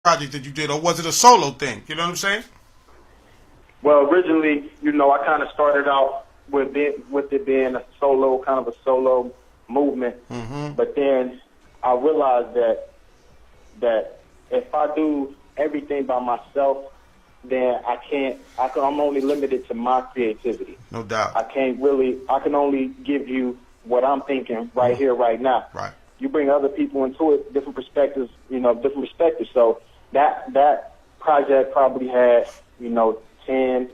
project that you did, or was it a solo thing? You know what I'm saying? Well, originally, I kind of started out with it being a solo, kind of a solo movement. Mm-hmm. But then I realized that if I do everything by myself, then I'm only limited to my creativity. No doubt. I can only give you what I'm thinking right here, right now. Right. You bring other people into it, different perspectives. So that project probably had, 10,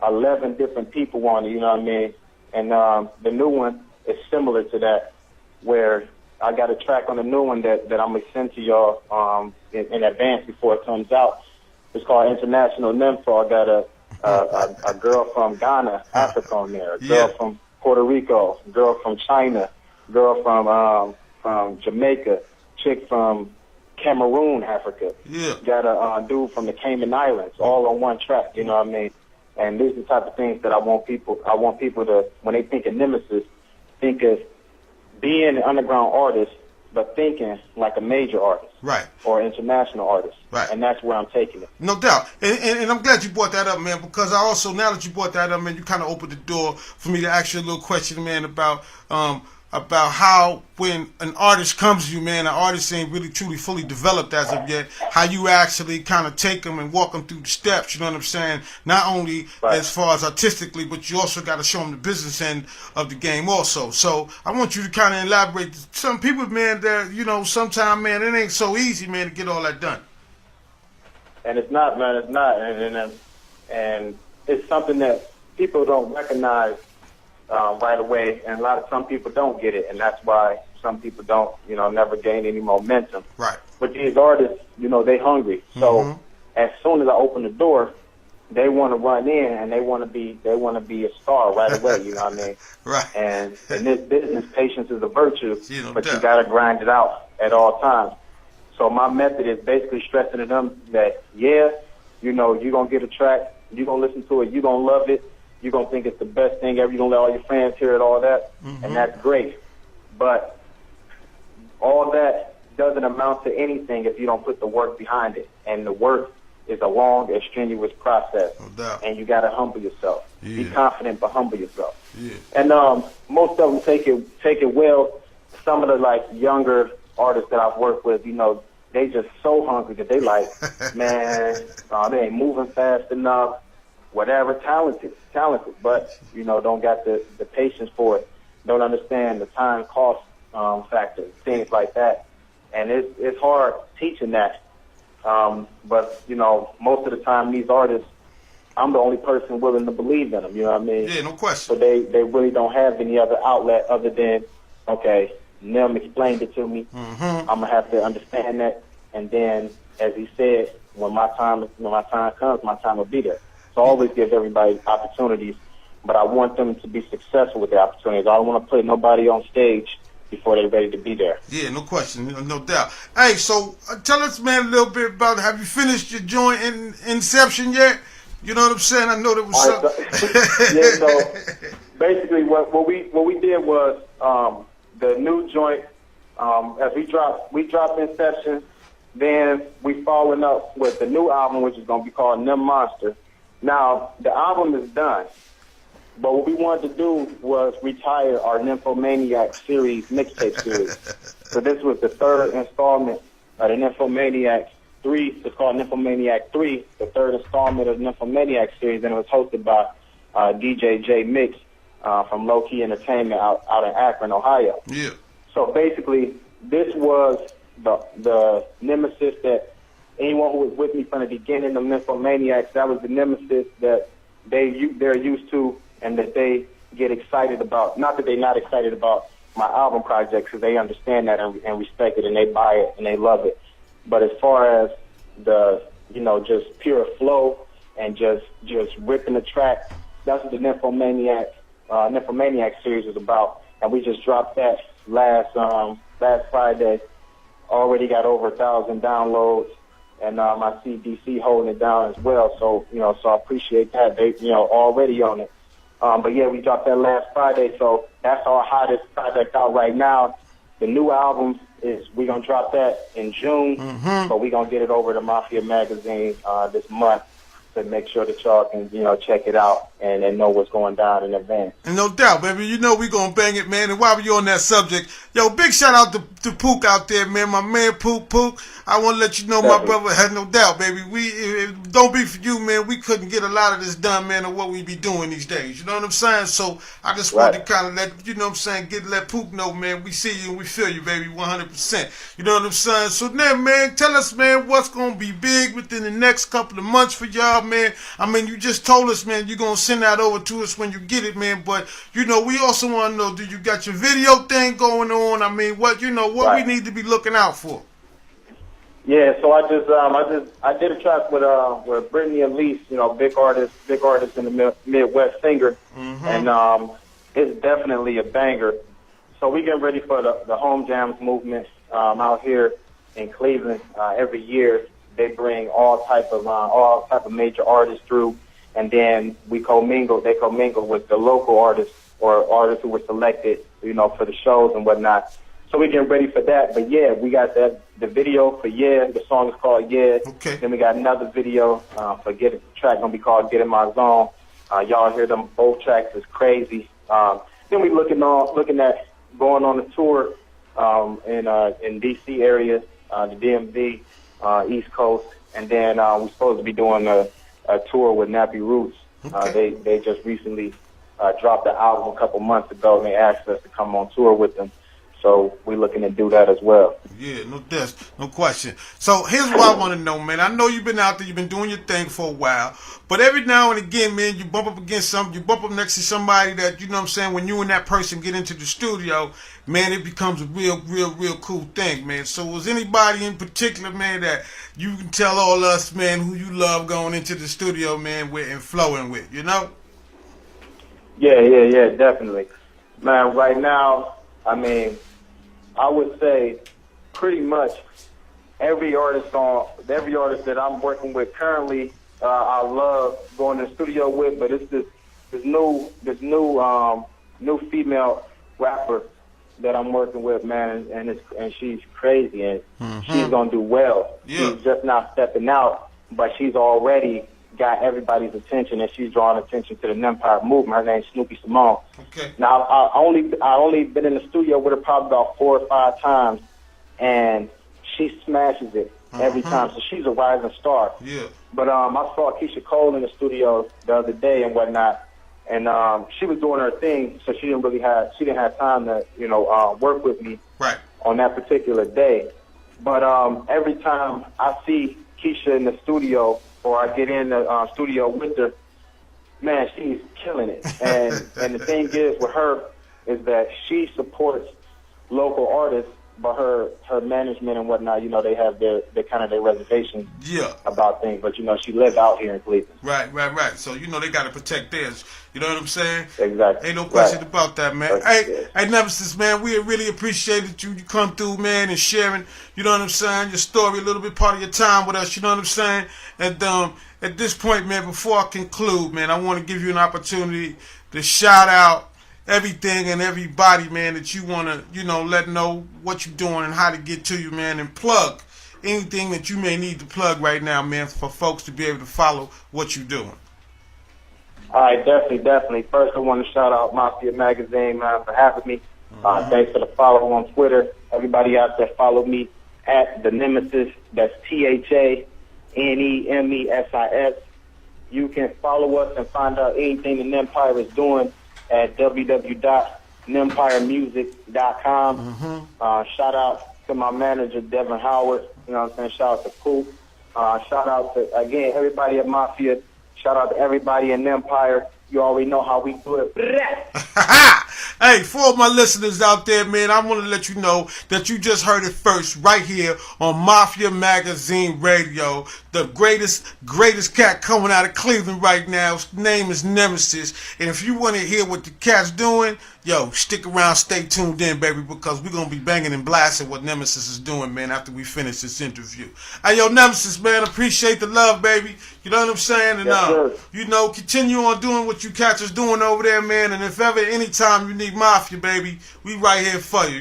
11 different people on it, you know what I mean? And the new one is similar to that, where I got a track on the new one that I'm going to send to y'all in advance before it comes out. It's called International Nympho. I got a girl from Ghana, Africa on there, a girl from Puerto Rico, a girl from China, a girl from Jamaica, chick from Cameroon, Africa. Yeah. Got a dude from the Cayman Islands, all on one track, you know what I mean? And these are the type of things that I want people to, when they think of Nemesis, think of being an underground artist, but thinking like a major artist. Right. Or international artist. Right. And that's where I'm taking it. No doubt. And I'm glad you brought that up, man, because I also, now that you brought that up, man, you kind of opened the door for me to ask you a little question, man, about how when an artist comes to you, man, an artist ain't really truly fully developed as of yet, how you actually kind of take them and walk them through the steps, you know what I'm saying? Not only as far as artistically, but you also got to show them the business end of the game also. So I want you to kind of elaborate. Some people, man, that, sometimes, man, it ain't so easy, man, to get all that done. And it's not, man, it's not. And it's something that people don't recognize right away, and some people don't get it, and that's why some people don't, never gain any momentum. Right. But these artists, they hungry. So as soon as I open the door, they want to run in and they want to be a star right away. You know what I mean? Right. And in this business, patience is a virtue, but doubt. you got to grind it out at all times. So my method is basically stressing to them that you're gonna get a track, you're gonna listen to it, you're gonna love it. You're going to think it's the best thing ever. You're going to let all your friends hear it, all that, and that's great. But all that doesn't amount to anything if you don't put the work behind it. And the work is a long and strenuous process. No doubt. And you got to humble yourself. Yeah. Be confident, but humble yourself. Yeah. And most of them take it well. Some of the, younger artists that I've worked with, they just so hungry that they man, they ain't moving fast enough. Whatever, talented, but, don't got the patience for it, don't understand the time cost factor, things like that. And it's hard teaching that. But, most of the time these artists, I'm the only person willing to believe in them, you know what I mean? Yeah, no question. So they really don't have any other outlet other than, okay, Nem explained it to me. I'm going to have to understand that. And then, as he said, when my time comes, my time will be there. So I always give everybody opportunities, but I want them to be successful with the opportunities. I don't want to put nobody on stage before they're ready to be there. Yeah, no question, no doubt. Hey, so tell us, man, a little bit about, have you finished your joint in Inception yet? You know what I'm saying? I know there was something. Yeah, so basically what we did was the new joint, as we dropped Inception, then we following up with the new album, which is going to be called Nem Monster. Now, the album is done, but what we wanted to do was retire our Nymphomaniac series, mixtape series. So this was the third installment of the Nymphomaniac 3. It's called Nymphomaniac 3, the third installment of the Nymphomaniac series, and it was hosted by DJ J Mix from Low Key Entertainment out in Akron, Ohio. Yeah. So basically, this was the Nemesis that anyone who was with me from the beginning of Nymphomaniacs, that was the Nemesis that they're used to and that they get excited about. Not that they're not excited about my album project, because they understand that and respect it and they buy it and they love it. But as far as the, just pure flow and just ripping the track, that's what the Nymphomaniac series is about. And we just dropped that last Friday. Already got over 1,000 downloads. And I see DC holding it down as well, so so I appreciate that. They already on it. But yeah, we dropped that last Friday, so that's our hottest project out right now. The new album we're gonna drop that in June, but we're gonna get it over to Mafia Magazine this month to make sure that y'all can, check it out and know what's going down in advance. And no doubt, baby. You know we gonna bang it, man. And while we on that subject, yo, big shout out to Pook out there, man. My man Pook. I want to let you know, my brother had no doubt, baby. Don't be for you, man. We couldn't get a lot of this done, man, of what we be doing these days. You know what I'm saying? So I just wanted to kind of let Pook know, man. We see you and we feel you, baby, 100%. You know what I'm saying? So then, man, tell us, man, what's gonna be big within the next couple of months for y'all, man. I mean, you just told us, man, you're gonna send that over to us when you get it, man. But we also want to know, do you got your video thing going on? I mean, what we need to be looking out for? Yeah, so I did a track with Brittany Elise, big artist in the Midwest singer, and it's definitely a banger. So we getting ready for the home jams movement out here in Cleveland. Every year they bring all type of major artists through, and then we commingle. They commingle with the local artists or artists who were selected, for the shows and whatnot. So we getting ready for that. But yeah, we got the video for The song is called Yeah. Okay. Then we got another video for Get It. The track gonna be called Get In My Zone. Y'all hear them both tracks? It's crazy. Then we looking at going on a tour in DC area, the DMV, East Coast, and then we're supposed to be doing a tour with Nappy Roots. Okay. They just recently dropped the album a couple months ago, and they asked us to come on tour with them. So we're looking to do that as well. Yeah, no question. So here's what I want to know, man. I know you've been out there, you've been doing your thing for a while, but every now and again, man, you bump up against something, you bump up next to somebody that, when you and that person get into the studio, man, it becomes a real cool thing, man. So was anybody in particular, man, that you can tell all us, man, who you love going into the studio, man, with and flowing with, Yeah, definitely. Man, right now, I mean, I would say pretty much every artist that I'm working with currently, I love going to the studio with. But it's this new female rapper that I'm working with, man, and she's crazy, and she's gonna do well. Yeah. She's just not stepping out, but she's already got everybody's attention, and she's drawing attention to the Nempire movement. Her name's Snoopy Simone. Okay. Now, I only been in the studio with her probably about 4 or 5 times, and she smashes it every time. So she's a rising star. Yeah. But I saw Keisha Cole in the studio the other day and whatnot, and she was doing her thing, so she didn't have time to work with me on that particular day. But every time I see Keisha in the studio, or I get in the studio with her, man, she's killing it. And the thing is with her is that she supports local artists, but her management and whatnot, they have their reservations about things. But she lives out here in Cleveland. Right. So they gotta protect theirs. You know what I'm saying? Exactly. Ain't no question about that, man. Hey, Nemesis, man, we really appreciated you come through, man, and sharing, you know what I'm saying, your story, a little bit part of your time with us, you know what I'm saying? And at this point, man, before I conclude, man, I want to give you an opportunity to shout out everything and everybody, man, that you want to, let know what you're doing and how to get to you, man, and plug anything that you may need to plug right now, man, for folks to be able to follow what you're doing. All right, definitely. First, I want to shout out Mafia Magazine, man, for having me. Thanks for the follow on Twitter. Everybody out there, follow me at the Nemesis. That's THANEMESIS. You can follow us and find out anything the Nempire is doing at www.nempiremusic.com. Shout out to my manager, Devin Howard. You know what I'm saying? Shout out to Poop. Shout out to, again, everybody at Mafia. Shout out to everybody in Empire. You already know how we do it. Hey, for all my listeners out there, man, I want to let you know that you just heard it first right here on Mafia Magazine Radio. The greatest cat coming out of Cleveland right now. His name is Nemesis. And if you want to hear what the cat's doing, yo, stick around, stay tuned in, baby, because we're going to be banging and blasting what Nemesis is doing, man, after we finish this interview. Hey, yo, Nemesis, man, appreciate the love, baby. You know what I'm saying? And, continue on doing what you cats is doing over there, man. And if ever, anytime you need Mafia, baby, we right here for you,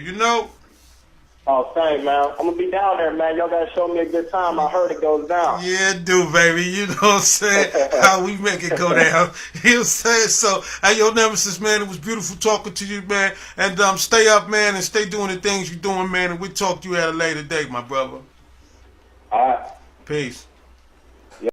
Oh, same, man. I'm gonna be down there, man. Y'all gotta show me a good time. I heard it goes down. Yeah, do, baby. You know what I'm saying? How we make it go down. You know what I'm saying? So, hey, yo, Nemesis, man, it was beautiful talking to you, man. And stay up, man, and stay doing the things you're doing, man. And we'll talk to you at a later date, my brother. All right. Peace.